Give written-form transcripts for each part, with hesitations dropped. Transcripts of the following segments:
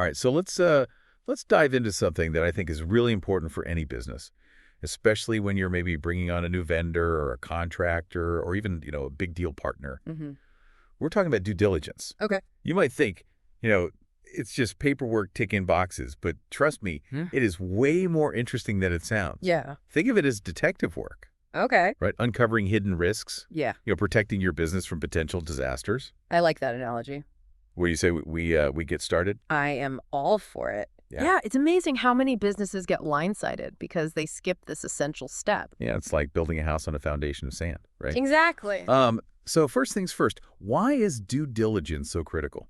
All right, so let's dive into something that I think is really important for any business, especially when you're maybe bringing on a new vendor or a contractor or even, a big deal partner. Mm-hmm. We're talking about due diligence. Okay. You might think, it's just paperwork ticking boxes, but trust me, Yeah. it is way more interesting than it sounds. Yeah. Think of it as detective work, Okay. right? Uncovering hidden risks, Yeah. protecting your business from potential disasters. I like that analogy. Where you say we get started? I am all for it. Yeah. Yeah, it's amazing how many businesses get blindsided because they skip this essential step. Yeah, it's like building a house on a foundation of sand, right? Exactly. So first things first, why is due diligence so critical?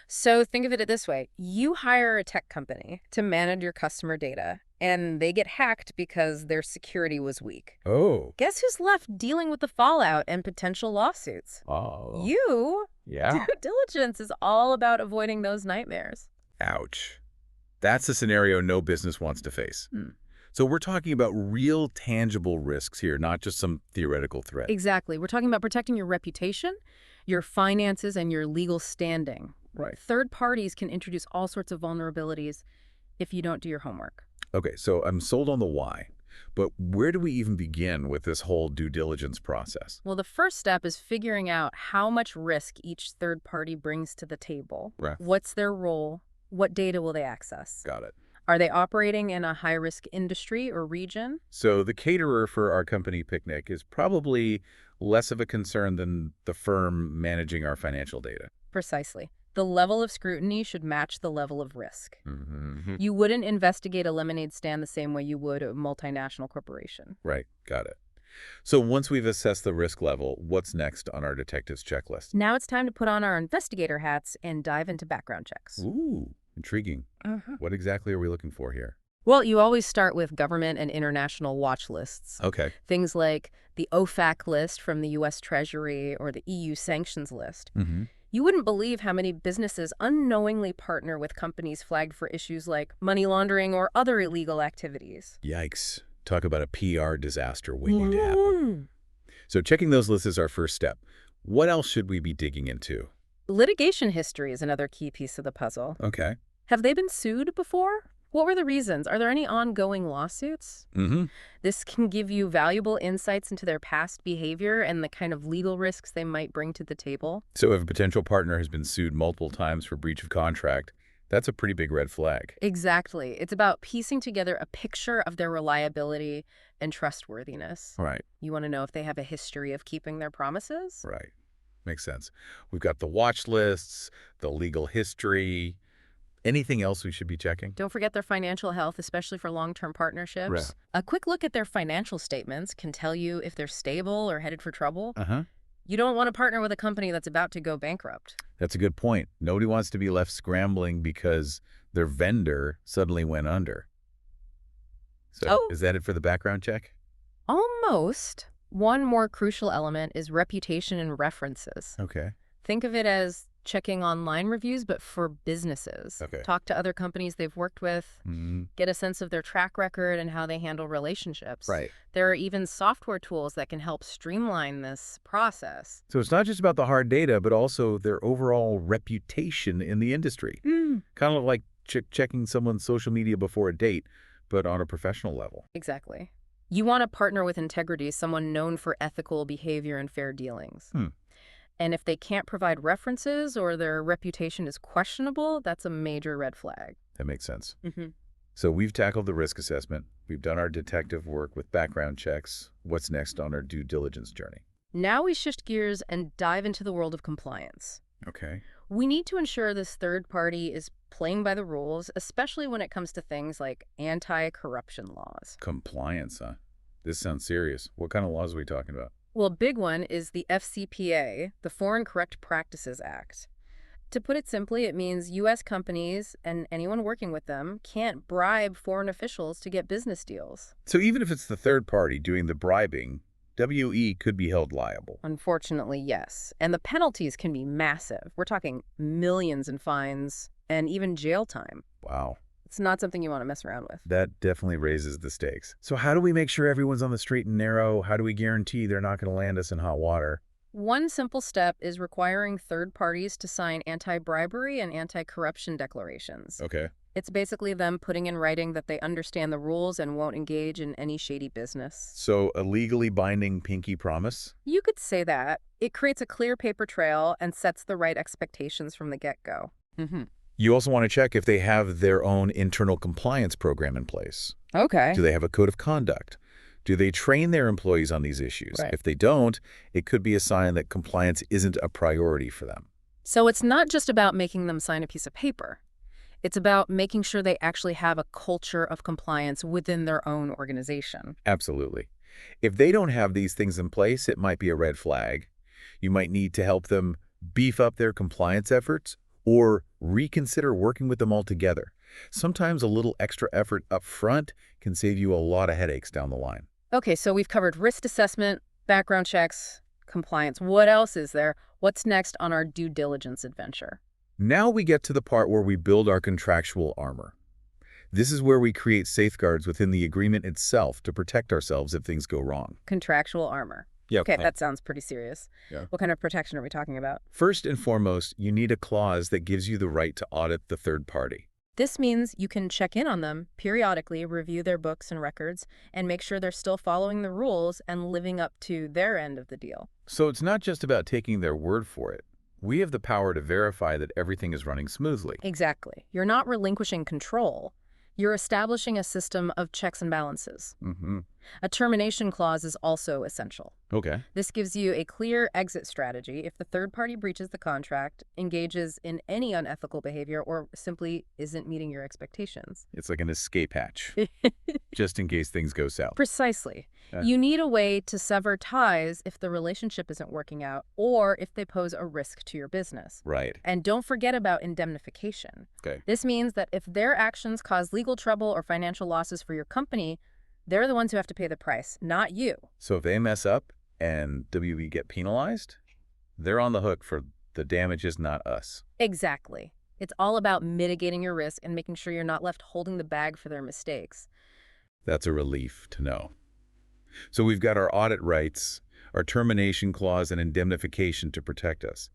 So think of it this way. You hire a tech company to manage your customer data, and they get hacked because their security was weak. Oh. Guess who's left dealing with the fallout and potential lawsuits? Oh. You. Yeah. Due diligence is all about avoiding those nightmares. Ouch. That's a scenario no business wants to face. So we're talking about real tangible risks here, not just some theoretical threat. Exactly. We're talking about protecting your reputation, your finances, and your legal standing. Right. Third parties can introduce all sorts of vulnerabilities if you don't do your homework. Okay, so I'm sold on the why, but where do we even begin with this whole due diligence process? Well, the first step is figuring out how much risk each third party brings to the table. Right. What's their role? What data will they access? Got it. Are they operating in a high-risk industry or region? So the caterer for our company picnic is probably less of a concern than the firm managing our financial data. Precisely. The level of scrutiny should match the level of risk. Mm-hmm. You wouldn't investigate a lemonade stand the same way you would a multinational corporation. Right. Got it. So once we've assessed the risk level, what's next on our detective's checklist? Now it's time to put on our investigator hats and dive into background checks. Ooh, intriguing. What exactly are we looking for here? Well, you always start with government and international watch lists. Okay. Things like the OFAC list from the U.S. Treasury or the EU sanctions list. Mm-hmm. You wouldn't believe how many businesses unknowingly partner with companies flagged for issues like money laundering or other illegal activities. Yikes. Talk about a PR disaster waiting to happen. So checking those lists is our first step. What else should we be digging into? Litigation history is another key piece of the puzzle. Okay. Have they been sued before? What were the reasons? Are there any ongoing lawsuits? Mm-hmm. This can give you valuable insights into their past behavior and the kind of legal risks they might bring to the table. So if a potential partner has been sued multiple times for breach of contract, that's a pretty big red flag. Exactly. It's about piecing together a picture of their reliability and trustworthiness. Right. You want to know if they have a history of keeping their promises? Right. Makes sense. We've got the watch lists, the legal history. Anything else we should be checking? Don't forget their financial health, especially for long-term partnerships. Right. A quick look at their financial statements can tell you if they're stable or headed for trouble. Uh-huh. You don't want to partner with a company that's about to go bankrupt. That's a good point. Nobody wants to be left scrambling because their vendor suddenly went under. So Is that it for the background check? Almost. One more crucial element is reputation and references. Okay. Think of it as checking online reviews, but for businesses. Okay. Talk to other companies they've worked with, Mm-hmm. get a sense of their track record and how they handle relationships. Right. There are even software tools that can help streamline this process. So it's not just about the hard data, but also their overall reputation in the industry. Kind of like checking someone's social media before a date, but on a professional level. Exactly. You want to partner with integrity, someone known for ethical behavior and fair dealings. And if they can't provide references or their reputation is questionable, that's a major red flag. That makes sense. Mm-hmm. So we've tackled the risk assessment. We've done our detective work with background checks. What's next on our due diligence journey? Now we shift gears and dive into the world of compliance. Okay. We need to ensure this third party is playing by the rules, especially when it comes to things like anti-corruption laws. Compliance, huh? This sounds serious. What kind of laws are we talking about? Well, a big one is the FCPA, the Foreign Corrupt Practices Act. To put it simply, it means U.S. companies and anyone working with them can't bribe foreign officials to get business deals. So even if it's the third party doing the bribing, WE could be held liable. Unfortunately, yes. And the penalties can be massive. We're talking millions in fines and even jail time. Wow. It's not something you want to mess around with. That definitely raises the stakes. So how do we make sure everyone's on the straight and narrow? How do we guarantee they're not going to land us in hot water? One simple step is requiring third parties to sign anti-bribery and anti-corruption declarations. Okay. It's basically them putting in writing that they understand the rules and won't engage in any shady business. So a legally binding pinky promise? You could say that. It creates a clear paper trail and sets the right expectations from the get-go. You also want to check if they have their own internal compliance program in place. Okay. Do they have a code of conduct? Do they train their employees on these issues? Right. If they don't, it could be a sign that compliance isn't a priority for them. So it's not just about making them sign a piece of paper. It's about making sure they actually have a culture of compliance within their own organization. Absolutely. If they don't have these things in place, it might be a red flag. You might need to help them beef up their compliance efforts or reconsider working with them altogether. Sometimes a little extra effort up front can save you a lot of headaches down the line. Okay, so we've covered risk assessment, background checks, compliance. What else is there? What's next on our due diligence adventure? Now we get to the part where we build our contractual armor. This is where we create safeguards within the agreement itself to protect ourselves if things go wrong. Contractual armor. Yeah. Okay, that sounds pretty serious. Yeah. What kind of protection are we talking about? First and foremost, you need a clause that gives you the right to audit the third party. This means you can check in on them, periodically review their books and records, and make sure they're still following the rules and living up to their end of the deal. So it's not just about taking their word for it. We have the power to verify that everything is running smoothly. Exactly. You're not relinquishing control. You're establishing a system of checks and balances. A termination clause is also essential. Okay. This gives you a clear exit strategy if the third party breaches the contract, engages in any unethical behavior, or simply isn't meeting your expectations. It's like an escape hatch, just in case things go south. Precisely. Yeah. You need a way to sever ties if the relationship isn't working out or if they pose a risk to your business. Right. And don't forget about indemnification. Okay. This means that if their actions cause legal trouble or financial losses for your company, they're the ones who have to pay the price, not you. So if they mess up and WB get penalized, they're on the hook for the damages, not us. Exactly. It's all about mitigating your risk and making sure you're not left holding the bag for their mistakes. That's a relief to know. So we've got our audit rights, our termination clause, and indemnification to protect us.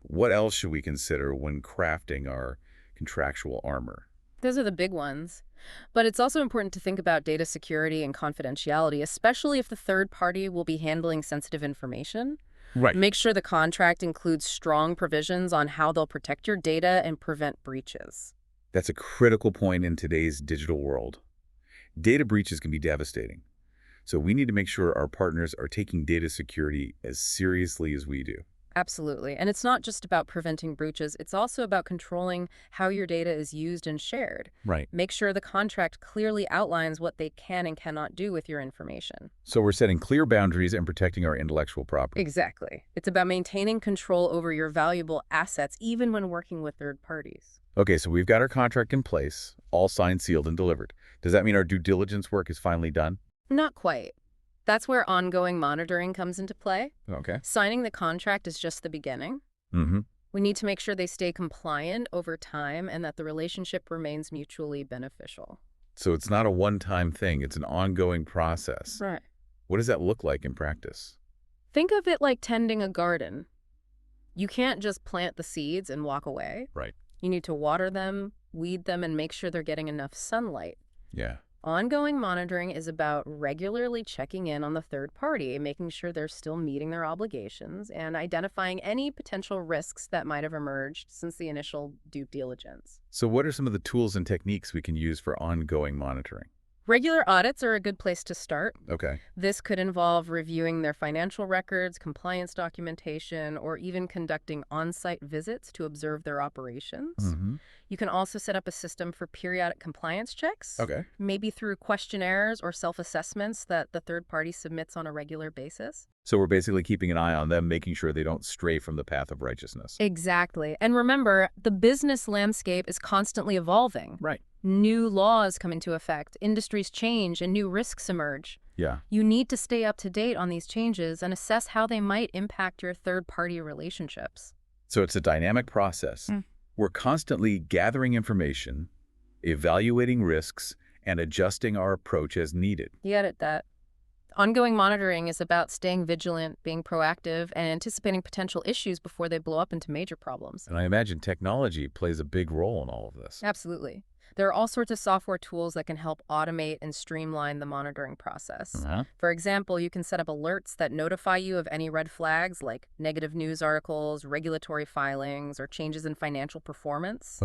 What else should we consider when crafting our contractual armor? Those are the big ones. But it's also important to think about data security and confidentiality, especially if the third party will be handling sensitive information. Right. Make sure the contract includes strong provisions on how they'll protect your data and prevent breaches. That's a critical point in today's digital world. Data breaches can be devastating. So we need to make sure our partners are taking data security as seriously as we do. Absolutely. And it's not just about preventing breaches. It's also about controlling how your data is used and shared. Right. Make sure the contract clearly outlines what they can and cannot do with your information. So we're setting clear boundaries and protecting our intellectual property. Exactly. It's about maintaining control over your valuable assets, even when working with third parties. Okay, so we've got our contract in place, all signed, sealed, and delivered. Does that mean our due diligence work is finally done? Not quite. That's where ongoing monitoring comes into play. Okay. Signing the contract is just the beginning. We need to make sure they stay compliant over time and that the relationship remains mutually beneficial. So it's not a one-time thing. It's an ongoing process. Right. What does that look like in practice? Think of it like tending a garden. You can't just plant the seeds and walk away. Right. You need to water them, weed them, and make sure they're getting enough sunlight. Yeah. Ongoing monitoring is about regularly checking in on the third party, making sure they're still meeting their obligations, and identifying any potential risks that might have emerged since the initial due diligence. So what are some of the tools and techniques we can use for ongoing monitoring? Regular audits are a good place to start. Okay. This could involve reviewing their financial records, compliance documentation, or even conducting on-site visits to observe their operations. You can also set up a system for periodic compliance checks, Okay. maybe through questionnaires or self-assessments that the third party submits on a regular basis. So we're basically keeping an eye on them, making sure they don't stray from the path of righteousness. Exactly. And remember, the business landscape is constantly evolving. Right. New laws come into effect, industries change, and new risks emerge. Yeah. You need to stay up to date on these changes and assess how they might impact your third-party relationships. So it's a dynamic process. We're constantly gathering information, evaluating risks, and adjusting our approach as needed. You get it, that. Ongoing monitoring is about staying vigilant, being proactive, and anticipating potential issues before they blow up into major problems. And I imagine technology plays a big role in all of this. Absolutely. There are all sorts of software tools that can help automate and streamline the monitoring process. Uh-huh. For example, you can set up alerts that notify you of any red flags like negative news articles, regulatory filings, or changes in financial performance.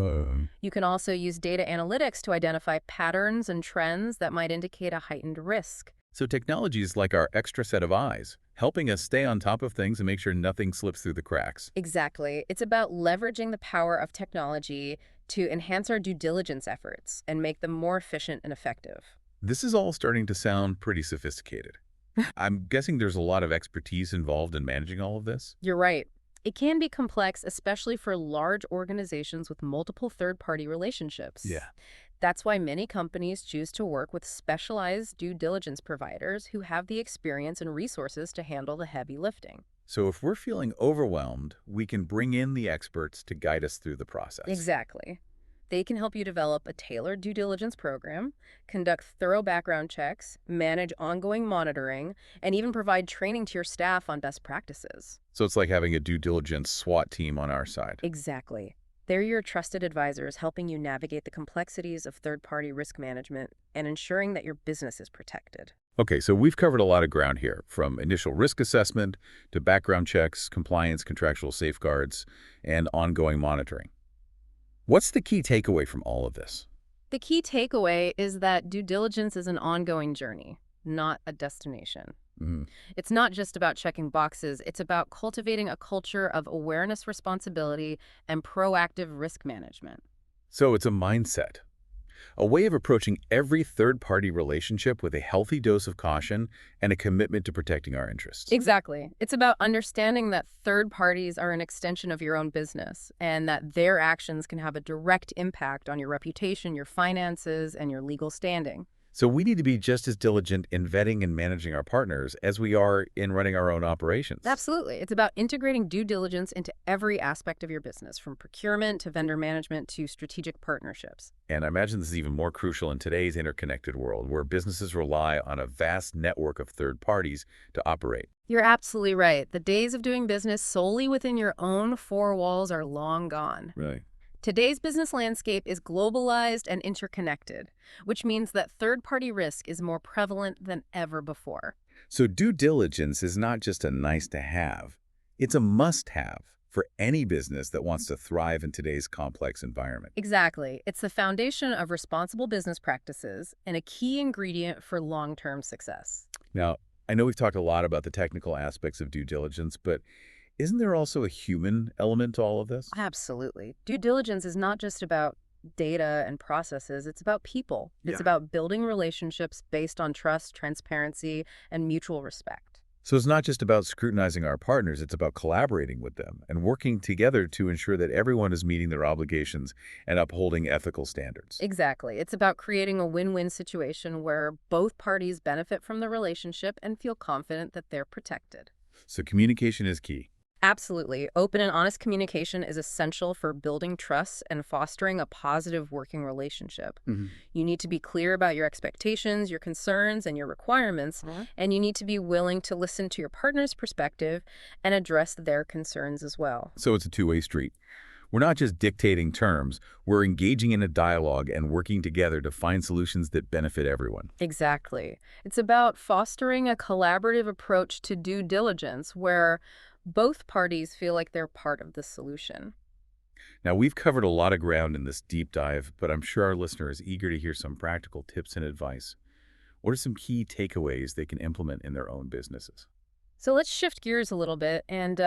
You can also use data analytics to identify patterns and trends that might indicate a heightened risk. So technology is like our extra set of eyes, helping us stay on top of things and make sure nothing slips through the cracks. Exactly. It's about leveraging the power of technology to enhance our due diligence efforts and make them more efficient and effective. This is all starting to sound pretty sophisticated. I'm guessing there's a lot of expertise involved in managing all of this? You're right. It can be complex, especially for large organizations with multiple third-party relationships. Yeah. That's why many companies choose to work with specialized due diligence providers who have the experience and resources to handle the heavy lifting. So if we're feeling overwhelmed, we can bring in the experts to guide us through the process. Exactly. They can help you develop a tailored due diligence program, conduct thorough background checks, manage ongoing monitoring, and even provide training to your staff on best practices. So it's like having a due diligence SWAT team on our side. Exactly. They're your trusted advisors helping you navigate the complexities of third-party risk management and ensuring that your business is protected. Okay, so we've covered a lot of ground here, from initial risk assessment to background checks, compliance, contractual safeguards, and ongoing monitoring. What's the key takeaway from all of this? The key takeaway is that due diligence is an ongoing journey, not a destination. Mhm. It's not just about checking boxes, it's about cultivating a culture of awareness, responsibility, and proactive risk management. So it's a mindset, a way of approaching every third-party relationship with a healthy dose of caution and a commitment to protecting our interests. Exactly. It's about understanding that third parties are an extension of your own business and that their actions can have a direct impact on your reputation, your finances, and your legal standing. So we need to be just as diligent in vetting and managing our partners as we are in running our own operations. Absolutely. It's about integrating due diligence into every aspect of your business, from procurement to vendor management to strategic partnerships. And I imagine this is even more crucial in today's interconnected world, where businesses rely on a vast network of third parties to operate. You're absolutely right. The days of doing business solely within your own four walls are long gone. Right. Today's business landscape is globalized and interconnected, which means that third-party risk is more prevalent than ever before. So due diligence is not just a nice-to-have. It's a must-have for any business that wants to thrive in today's complex environment. Exactly. It's the foundation of responsible business practices and a key ingredient for long-term success. Now, I know we've talked a lot about the technical aspects of due diligence, but isn't there also a human element to all of this? Absolutely. Due diligence is not just about data and processes, it's about people. It's Yeah. about building relationships based on trust, transparency, and mutual respect. So it's not just about scrutinizing our partners, it's about collaborating with them and working together to ensure that everyone is meeting their obligations and upholding ethical standards. Exactly. It's about creating a win-win situation where both parties benefit from the relationship and feel confident that they're protected. So communication is key. Absolutely. Open and honest communication is essential for building trust and fostering a positive working relationship. You need to be clear about your expectations, your concerns, and your requirements, and you need to be willing to listen to your partner's perspective and address their concerns as well. So it's a two-way street. We're not just dictating terms, we're engaging in a dialogue and working together to find solutions that benefit everyone. Exactly. It's about fostering a collaborative approach to due diligence where both parties feel like they're part of the solution. Now, we've covered a lot of ground in this deep dive, but I'm sure our listener is eager to hear some practical tips and advice. What are some key takeaways they can implement in their own businesses? So let's shift gears a little bit and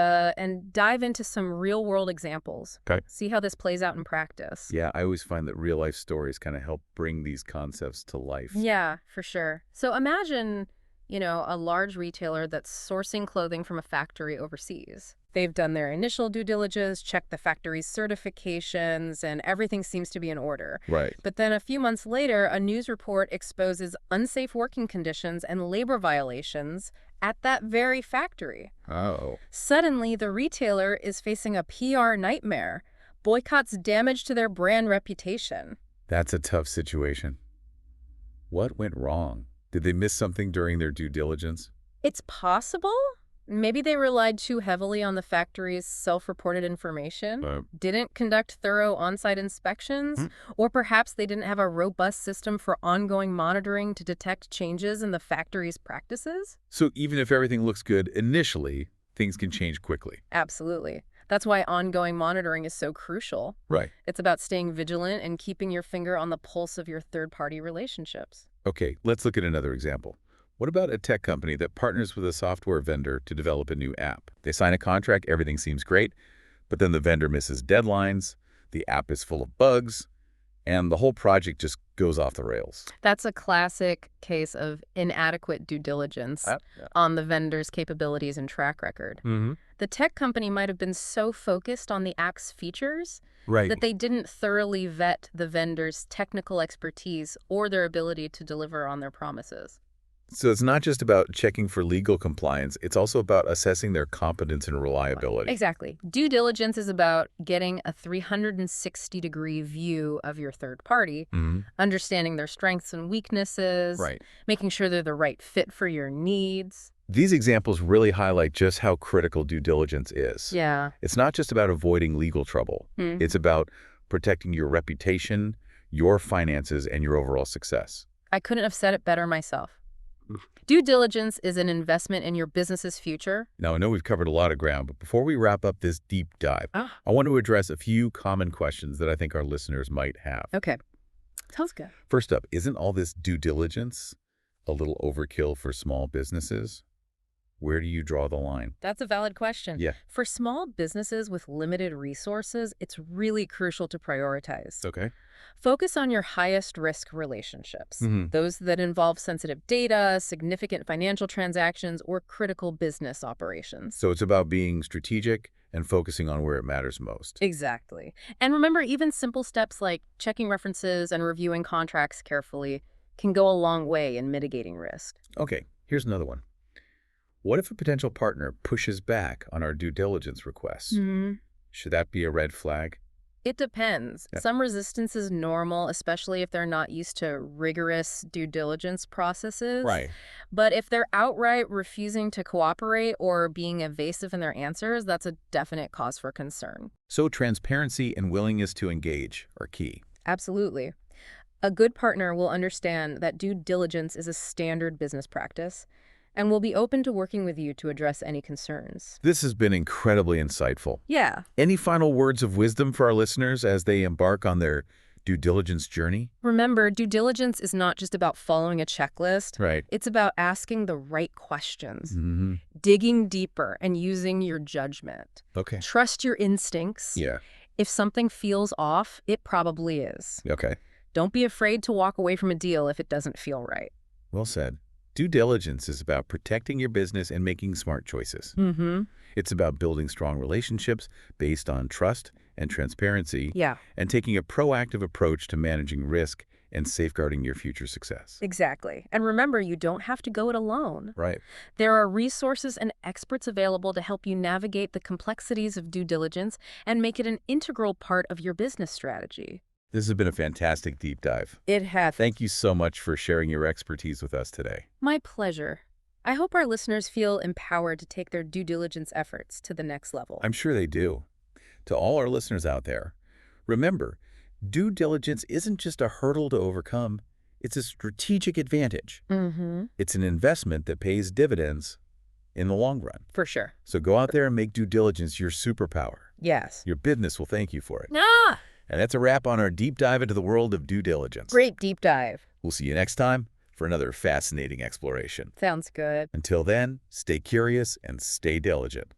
dive into some real-world examples. Okay. See how this plays out in practice. Yeah, I always find that real-life stories kind of help bring these concepts to life. Yeah, for sure. So imagine, a large retailer that's sourcing clothing from a factory overseas. They've done their initial due diligence, checked the factory's certifications, and everything seems to be in order. Right. But then a few months later, a news report exposes unsafe working conditions and labor violations at that very factory. Oh. Suddenly, the retailer is facing a PR nightmare. Boycotts damage to their brand reputation. That's a tough situation. What went wrong? Did they miss something during their due diligence? It's possible. Maybe they relied too heavily on the factory's self-reported information, Uh, didn't conduct thorough on-site inspections, hmm. or perhaps they didn't have a robust system for ongoing monitoring to detect changes in the factory's practices. So even if everything looks good initially, things can change quickly. Absolutely. That's why ongoing monitoring is so crucial. Right. It's about staying vigilant and keeping your finger on the pulse of your third-party relationships. Okay, let's look at another example. What about a tech company that partners with a software vendor to develop a new app? They sign a contract, everything seems great, but then the vendor misses deadlines, the app is full of bugs, and the whole project just goes off the rails. That's a classic case of inadequate due diligence Yeah. on the vendor's capabilities and track record. Mm-hmm. The tech company might have been so focused on the app's features Right. that they didn't thoroughly vet the vendor's technical expertise or their ability to deliver on their promises. So it's not just about checking for legal compliance, it's also about assessing their competence and reliability. Exactly. Due diligence is about getting a 360-degree view of your third party, Mm-hmm. understanding their strengths and weaknesses, Right. making sure they're the right fit for your needs. These examples really highlight just how critical due diligence is. Yeah. It's not just about avoiding legal trouble. Hmm. It's about protecting your reputation, your finances, and your overall success. I couldn't have said it better myself. Due diligence is an investment in your business's future. Now, I know we've covered a lot of ground, but before we wrap up this deep dive, I want to address a few common questions that I think our listeners might have. Okay. Sounds good. First up, isn't all this due diligence a little overkill for small businesses? Where do you draw the line? That's a valid question. Yeah. For small businesses with limited resources, it's really crucial to prioritize. Okay. Focus on your highest risk relationships, Mm-hmm. those that involve sensitive data, significant financial transactions, or critical business operations. So it's about being strategic and focusing on where it matters most. Exactly. And remember, even simple steps like checking references and reviewing contracts carefully can go a long way in mitigating risk. Okay, here's another one. What if a potential partner pushes back on our due diligence requests? Should that be a red flag? It depends. Yeah. Some resistance is normal, especially if they're not used to rigorous due diligence processes. But if they're outright refusing to cooperate or being evasive in their answers, that's a definite cause for concern. So transparency and willingness to engage are key. Absolutely. A good partner will understand that due diligence is a standard business practice and will be open to working with you to address any concerns. This has been incredibly insightful. Yeah. Any final words of wisdom for our listeners as they embark on their due diligence journey? Remember, due diligence is not just about following a checklist. Right. It's about asking the right questions, Mm-hmm. digging deeper, and using your judgment. Okay. Trust your instincts. Yeah. If something feels off, it probably is. Okay. Don't be afraid to walk away from a deal if it doesn't feel right. Well said. Due diligence is about protecting your business and making smart choices. Mm-hmm. It's about building strong relationships based on trust and transparency, Yeah, and taking a proactive approach to managing risk and safeguarding your future success. exactly. And remember, you don't have to go it alone. Right. There are resources and experts available to help you navigate the complexities of due diligence and make it an integral part of your business strategy. This has been a fantastic deep dive. It has. Thank you so much for sharing your expertise with us today. My pleasure. I hope our listeners feel empowered to take their due diligence efforts to the next level. I'm sure they do. To all our listeners out there, remember, due diligence isn't just a hurdle to overcome, it's a strategic advantage. Mm-hmm. It's an investment that pays dividends in the long run. For sure. So go out there and make due diligence your superpower. Yes. Your business will thank you for it. Ah! And that's a wrap on our deep dive into the world of due diligence. Great deep dive. We'll see you next time for another fascinating exploration. Sounds good. Until then, stay curious and stay diligent.